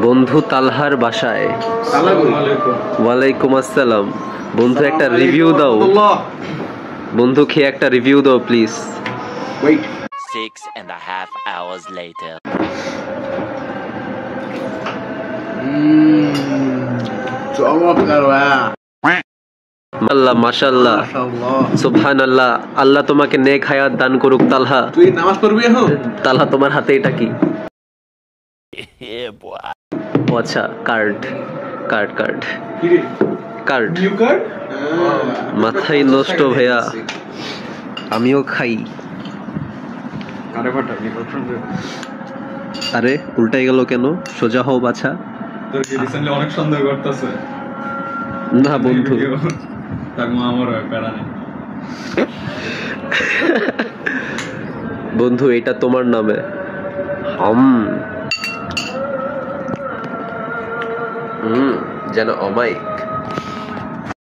বন্ধু তালহার বাসায়। ওয়ালাইকুম আসসালাম। বন্ধু একটা রিভিউ দাও, বন্ধু খেয়ে একটা রিভিউ দাও প্লিজ। 6.5 hours later. আল্লাহ মাশাআল্লাহ সুবহানাল্লাহ, আল্লাহ তোমাকে নেক হায়াত দান করুক। তালহা, তুই নামাজ পড়বি এখন? তালহা তোমার হাতে এটা কি? Yeah, boy. ও আচ্ছা, কার্ড কার্ড কার্ড কি রে? কার্ড। New card? মাথায় নষ্ট ভাইয়া, আমিও খাই। আরে ফাটা নিকটন রে। আরে উল্টাই গেল কেন? সোজা হও বাছা। তোর কি রিসেন্টলি অনেক সন্দেহ করতেছে? না বন্ধু, তার মা আমার প্যারা নেই। বন্ধু এটা তোমার নামে। যেন অমায়িক।